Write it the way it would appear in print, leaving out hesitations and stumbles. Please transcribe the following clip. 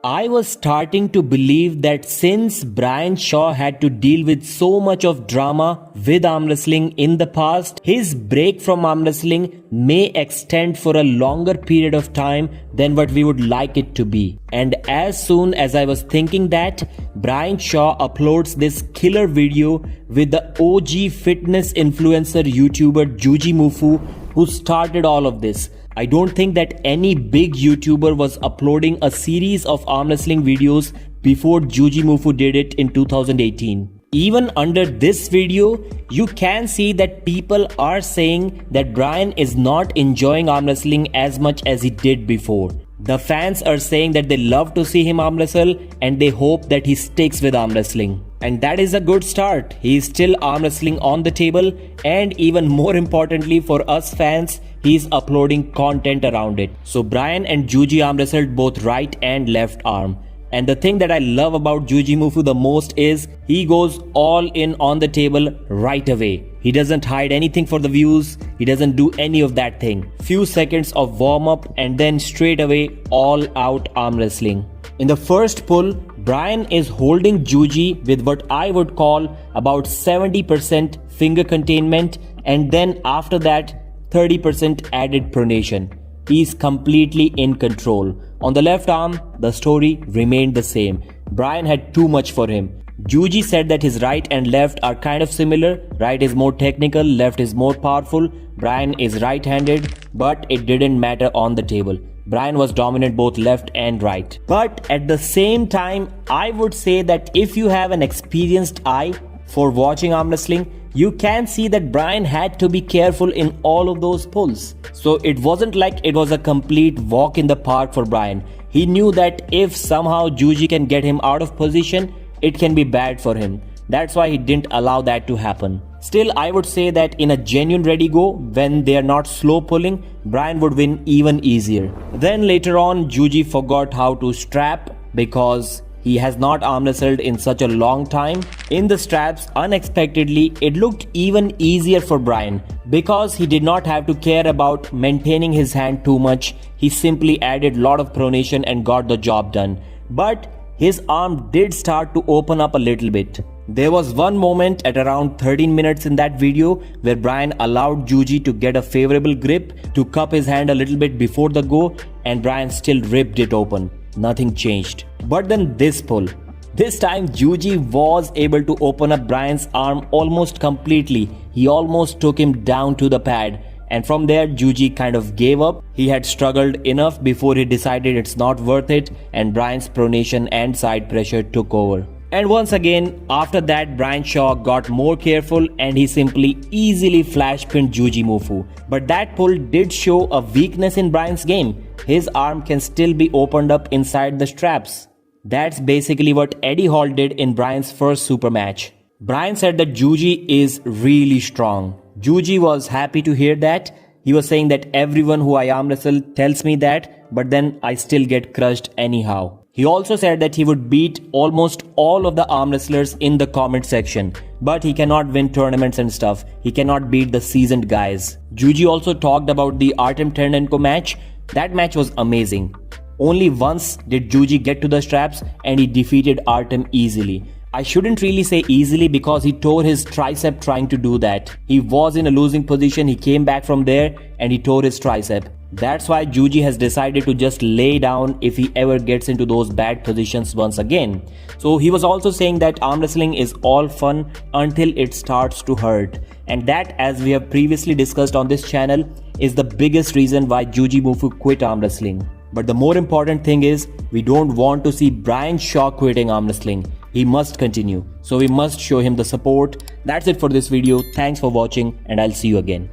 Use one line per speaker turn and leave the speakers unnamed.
I was starting to believe that since Brian Shaw had to deal with so much of drama with arm wrestling in the past, his break from arm wrestling may extend for a longer period of time than what we would like it to be. And as soon as I was thinking that, Brian Shaw uploads this killer video with the OG fitness influencer YouTuber Juji who started all of this. I don't think that any big YouTuber was uploading a series of arm wrestling videos before Juji did it in 2018. Even under this video, you can see that people are saying that Brian is not enjoying arm wrestling as much as he did before. The fans are saying that they love to see him arm wrestle and they hope that he sticks with arm wrestling. And that is a good start. He is still arm wrestling on the table, and even more importantly for us fans, he is uploading content around it. So Brian and Juji arm wrestled both right and left arm. And the thing that I love about Juji the most is he goes all in on the table right away. He doesn't hide anything for the views. He doesn't do any of that thing. Few seconds of warm up and then straight away all out arm wrestling. In the first pull, Brian is holding Juji with what I would call about 70% finger containment, and then after that 30% added pronation. He is completely in control. On the left arm, the story remained the same. Brian had too much for him. Juji said that his right and left are kind of similar. Right is more technical, left is more powerful. Brian is right-handed, but it didn't matter on the table. Brian was dominant both left and right. But at the same time, I would say that if you have an experienced eye for watching arm wrestling, you can see that Brian had to be careful in all of those pulls. So it wasn't like it was a complete walk in the park for Brian. He knew that if somehow Juji can get him out of position, it can be bad for him. That's why he didn't allow that to happen. Still, I would say that in a genuine ready go, when they are not slow pulling, Brian would win even easier. Then later on, Juji forgot how to strap because he has not arm wrestled in such a long time. In the straps, unexpectedly, it looked even easier for Brian because he did not have to care about maintaining his hand too much. He simply added a lot of pronation and got the job done. But his arm did start to open up a little bit. There was one moment at around 13 minutes in that video where Brian allowed Juji to get a favorable grip to cup his hand a little bit before the go, and Brian still ripped it open. Nothing changed. But then this pull. This time Juji was able to open up Brian's arm almost completely. He almost took him down to the pad. And from there, Juji kind of gave up. He had struggled enough before he decided it's not worth it, and Brian's pronation and side pressure took over. And once again, after that, Brian Shaw got more careful and he simply easily flash pinned Juji. But that pull did show a weakness in Brian's game. His arm can still be opened up inside the straps. That's basically what Eddie Hall did in Brian's first super match. Brian said that Juji is really strong. Juji was happy to hear that. He was saying that everyone who I arm wrestle tells me that, but then I still get crushed anyhow. He also said that he would beat almost all of the arm wrestlers in the comment section, but he cannot win tournaments and stuff. He cannot beat the seasoned guys. Juji also talked about the Artem Ternenko match. That match was amazing. Only once did Juji get to the straps and he defeated Artem easily. I shouldn't really say easily because he tore his tricep trying to do that. He was in a losing position, he came back from there and he tore his tricep. That's why Juji has decided to just lay down if he ever gets into those bad positions once again. So he was also saying that arm wrestling is all fun until it starts to hurt. And that, as we have previously discussed on this channel, is the biggest reason why Juji quit arm wrestling. But the more important thing is, we don't want to see Brian Shaw quitting arm wrestling. He must continue. So we must show him the support. That's it for this video. Thanks for watching and I'll see you again.